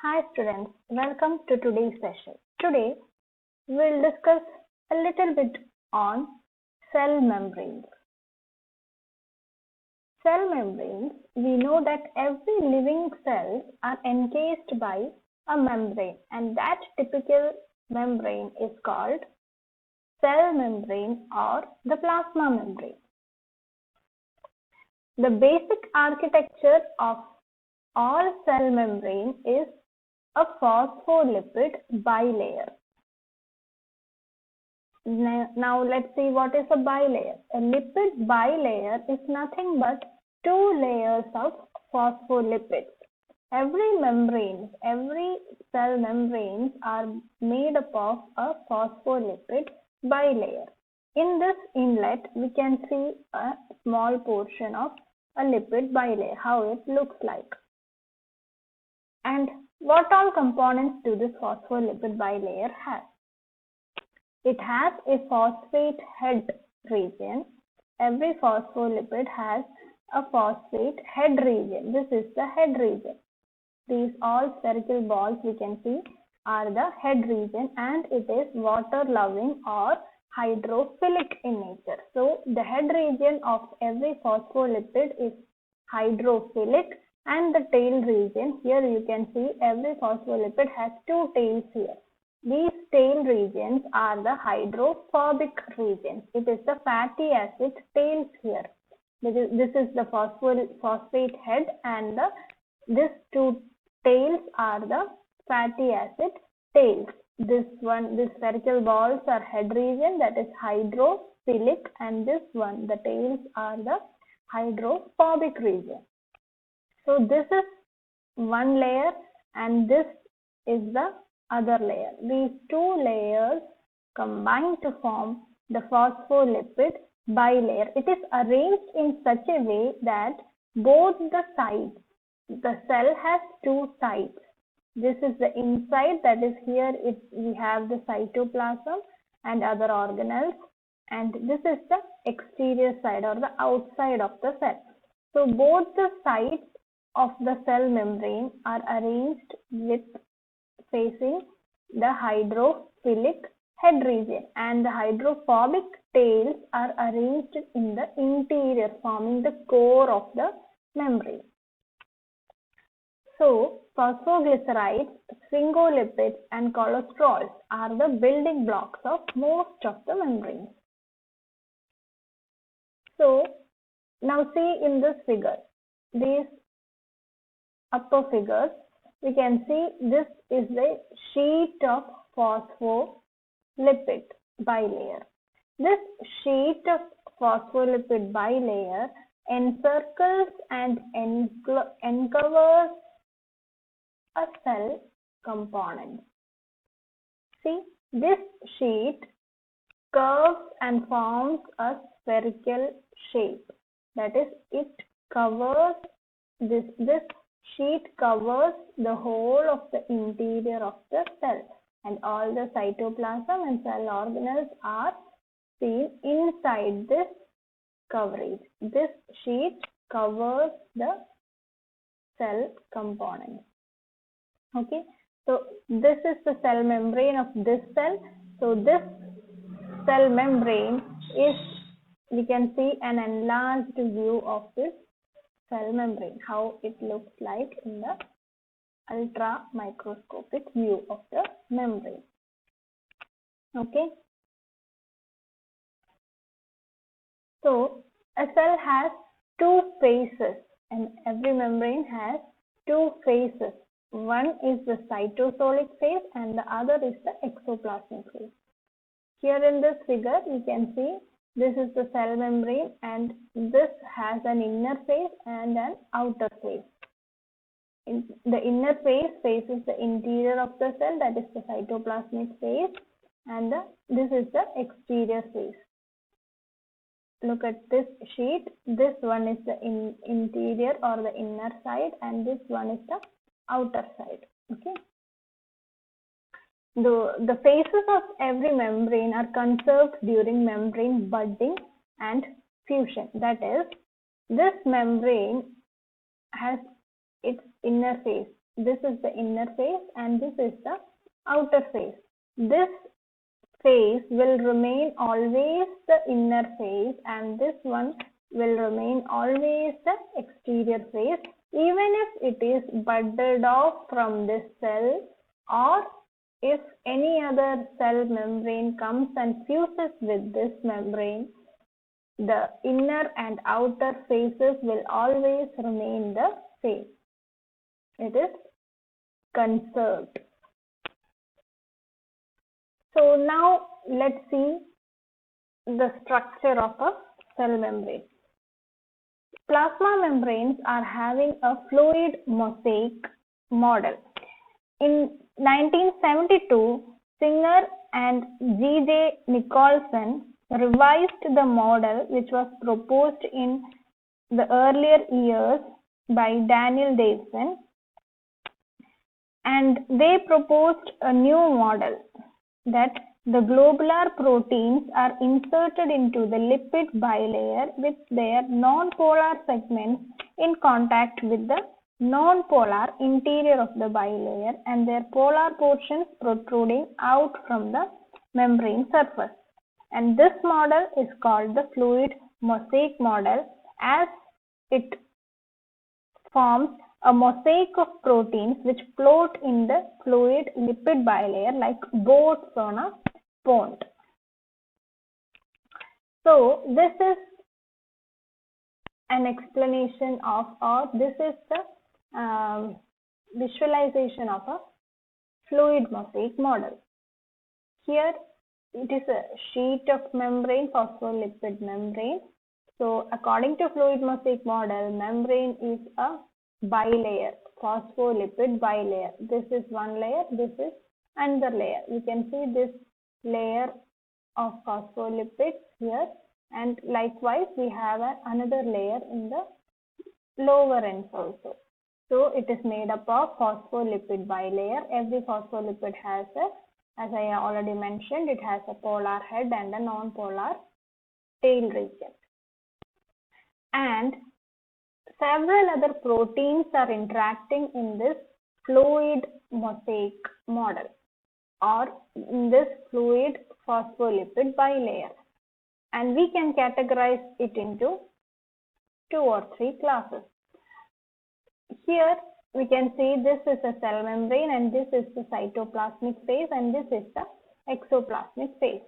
Hi students, welcome to today's session. Today we'll discuss a little bit on cell membranes. Cell membranes, we know that every living cells are encased by a membrane and that typical membrane is called cell membrane or the plasma membrane. The basic architecture of all cell membrane is a phospholipid bilayer. Now let's see what is a bilayer. A lipid bilayer is nothing but two layers of phospholipids. Every cell membranes are made up of a phospholipid bilayer. In this inlet, we can see a small portion of a lipid bilayer, how it looks like. And what all components do this phospholipid bilayer have? It has a phosphate head region. Every phospholipid has a phosphate head region. This is the head region. These all spherical balls we can see are the head region, and it is water loving or hydrophilic in nature. So the head region of every phospholipid is hydrophilic, and the tail region, here you can see every phospholipid has two tails here. These tail regions are the hydrophobic regions. It is the fatty acid tails here. This is the phosphate head, and these two tails are the fatty acid tails. These spherical balls are head region, that is hydrophilic, and this one, the tails are the hydrophobic region. So this is one layer and this is the other layer. These two layers combine to form the phospholipid bilayer. It is arranged in such a way that both the sides, the cell has two sides. This is the inside, that is here we have the cytoplasm and other organelles, and this is the exterior side or the outside of the cell. So both the sides of the cell membrane are arranged with facing the hydrophilic head region, and the hydrophobic tails are arranged in the interior, forming the core of the membrane. So phosphoglycerides, sphingolipids and cholesterols are the building blocks of most of the membranes. So now see in this figure, these upper figures, we can see this is the sheet of phospholipid bilayer. This sheet of phospholipid bilayer encircles and encovers a cell component. See, this sheet curves and forms a spherical shape. That is, it covers this sheet covers the whole of the interior of the cell, and all the cytoplasm and cell organelles are seen inside this coverage. This sheet covers the cell components. Okay, so this is the cell membrane of this cell. So this cell membrane is, we can see an enlarged view of this cell membrane, how it looks like in the ultra microscopic view of the membrane. Okay, so a cell has two phases, and every membrane has two phases. One is the cytosolic phase and the other is the exoplasmic phase. Here in this figure you can see this is the cell membrane, and this has an inner phase and an outer phase. The inner phase faces the interior of the cell, that is the cytoplasmic phase, and this is the exterior phase. Look at this sheet. This one is the interior or the inner side, and this one is the outer side. Okay. The phases of every membrane are conserved during membrane budding and fusion. That is, this membrane has its inner phase. This is the inner face and this is the outer face. This face will remain always the inner face and this one will remain always the exterior face, even if it is budded off from this cell, or if any other cell membrane comes and fuses with this membrane, the inner and outer faces will always remain the same. It is conserved. So now let's see the structure of a cell membrane. Plasma membranes are having a fluid mosaic model. In 1972, Singer and G.J. Nicholson revised the model which was proposed in the earlier years by Daniel Davidson, and they proposed a new model that the globular proteins are inserted into the lipid bilayer with their non-polar segments in contact with the non-polar interior of the bilayer and their polar portions protruding out from the membrane surface. And this model is called the fluid mosaic model, as it forms a mosaic of proteins which float in the fluid lipid bilayer like boats on a pond. So this is an explanation of, or this is the visualization of a fluid mosaic model. Here it is a sheet of membrane, phospholipid membrane. So according to fluid mosaic model, membrane is a bilayer, phospholipid bilayer. This is one layer, this is another layer. You can see this layer of phospholipids here, and likewise we have another layer in the lower ends also. So it is made up of phospholipid bilayer. Every phospholipid has as I already mentioned, it has a polar head and a non-polar tail region. And several other proteins are interacting in this fluid mosaic model, or in this fluid phospholipid bilayer, and we can categorize it into 2 or 3 classes. Here we can see this is a cell membrane and this is the cytoplasmic phase and this is the exoplasmic phase.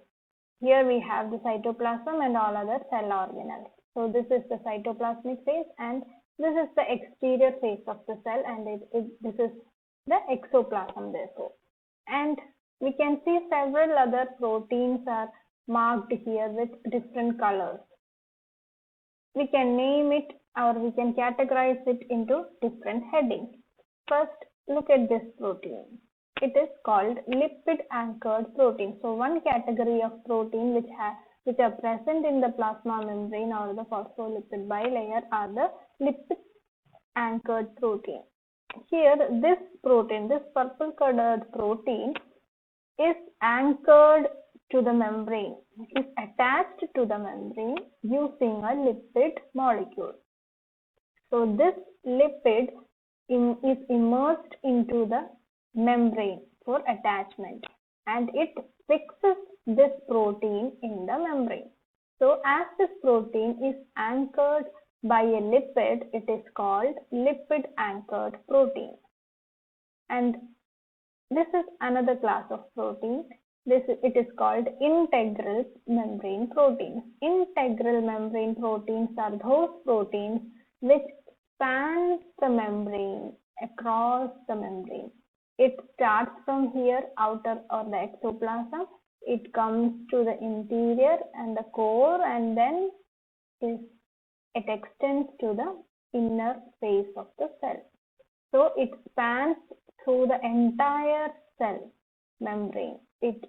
Here we have the cytoplasm and all other cell organelles. So this is the cytoplasmic phase and this is the exterior face of the cell, and this is the exoplasm therefore. And we can see several other proteins are marked here with different colors. We can name it, or we can categorize it into different headings. First, look at this protein. It is called lipid anchored protein. So one category of protein which are present in the plasma membrane or the phospholipid bilayer are the lipid anchored protein. Here this protein, this purple colored protein, is anchored to the membrane, is attached to the membrane using a lipid molecule. So this lipid is immersed into the membrane for attachment, and it fixes this protein in the membrane. So as this protein is anchored by a lipid, it is called lipid anchored protein. And this is another class of protein. It is called integral membrane proteins. Integral membrane proteins are those proteins which span the membrane, across the membrane. It starts from here, outer or the exoplasm. It comes to the interior and the core, and then it extends to the inner face of the cell. So it spans through the entire cell membrane. It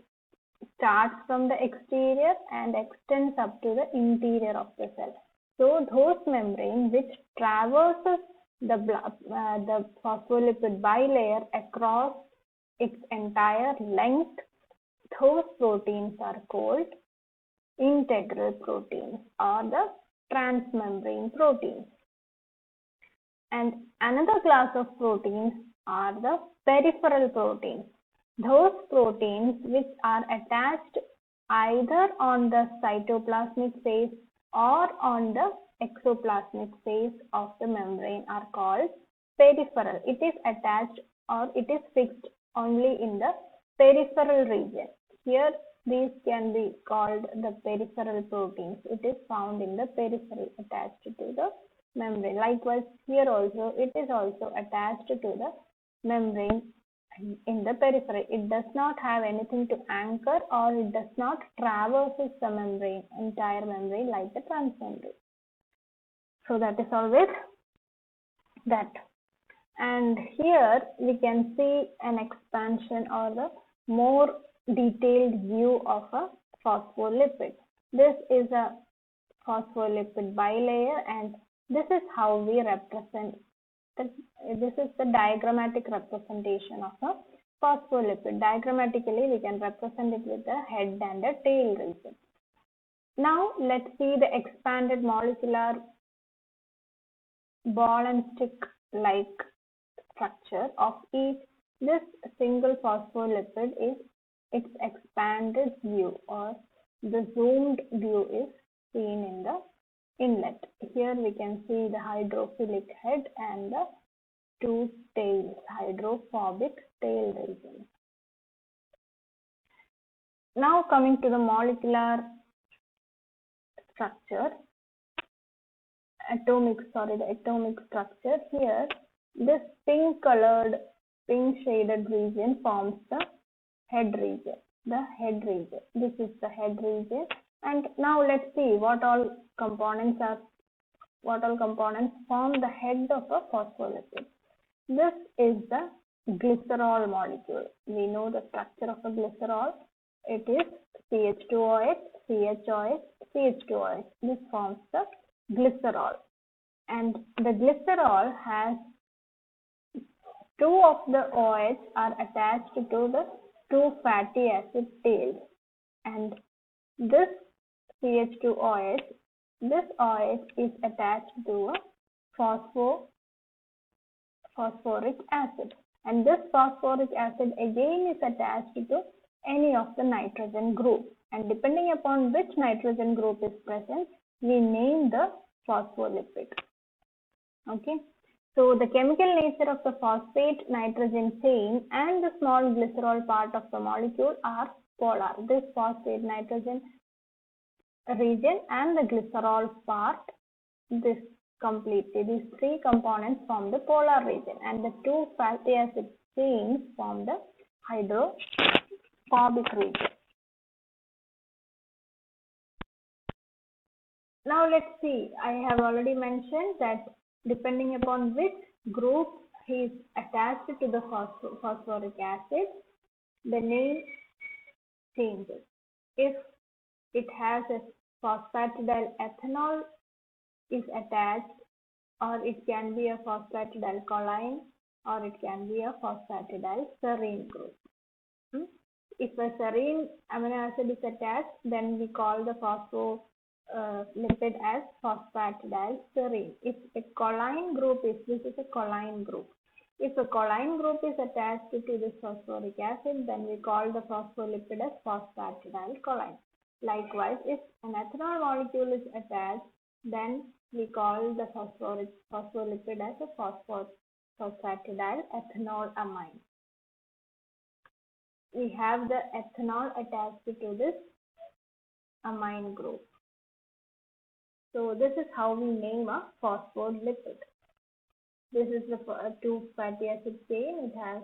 starts from the exterior and extends up to the interior of the cell. So those membranes which traverses the phospholipid bilayer across its entire length, those proteins are called integral proteins or the transmembrane proteins. And another class of proteins are the peripheral proteins. Those proteins which are attached either on the cytoplasmic phase or on the exoplasmic phase of the membrane are called peripheral. It is attached or it is fixed only in the peripheral region. Here these can be called the peripheral proteins. It is found in the periphery attached to the membrane. Likewise, here also it is also attached to the membrane in the periphery. It does not have anything to anchor or it does not traverse the membrane, entire membrane like the transmembrane. So that is always that. And here we can see an expansion or the more detailed view of a phospholipid. This is a phospholipid bilayer and this is how we represent this is the diagrammatic representation of a phospholipid. Diagrammatically we can represent it with the head and the tail region. Now let's see the expanded molecular ball and stick like structure of each. This single phospholipid is its expanded view or the zoomed view is seen in the inlet. Here we can see the hydrophilic head and the two tails, hydrophobic tail region. Now coming to the molecular structure, the atomic structure. Here this pink shaded region forms the head region. This is the head region. And now let's see what all components form the head of a phospholipid. This is the glycerol molecule. We know the structure of a glycerol. It is CH2OH, CHOH, CH2OH. This forms the glycerol. And the glycerol has two of the OH are attached to the two fatty acid tails. And this CH2OH, this OH is attached to a phosphoric acid, and this phosphoric acid again is attached to any of the nitrogen group, and depending upon which nitrogen group is present, we name the phospholipid. Okay, so the chemical nature of the phosphate nitrogen chain and the small glycerol part of the molecule are polar. This phosphate nitrogen region and the glycerol part, these three components form the polar region, and the two fatty acid chains form the hydrophobic region. Now let's see, I have already mentioned that depending upon which group is attached to the phosphoric acid, the name changes. If it has a phosphatidyl ethanol is attached, or it can be a phosphatidyl choline, or it can be a phosphatidyl serine group. If a serine amino acid is attached, then we call the phospholipid as phosphatidyl serine. If a choline group this is a choline group. If a choline group is attached to this phosphoric acid, then we call the phospholipid as phosphatidyl choline. Likewise, if an ethanol molecule is attached, then we call the phospholipid as a phosphatidyl ethanol amine. We have the ethanol attached to this amine group. So this is how we name a phospholipid. This is the two fatty acid chain it has,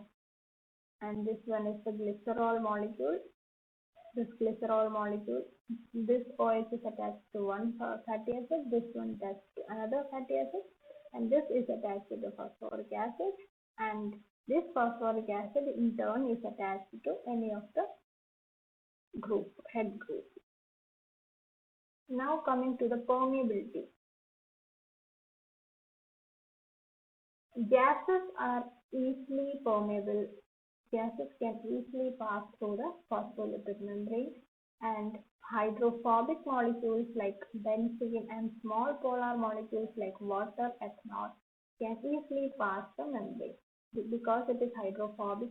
and this one is the glycerol molecule. This glycerol molecule, this OH is attached to one fatty acid, this one attached to another fatty acid, and this is attached to the phosphoric acid, and this phosphoric acid in turn is attached to any of the head group. Now coming to the permeability. Gases are easily permeable. Gases can easily pass through the phospholipid membrane, and hydrophobic molecules like benzene and small polar molecules like water, ethanol can easily pass the membrane. because it is hydrophobic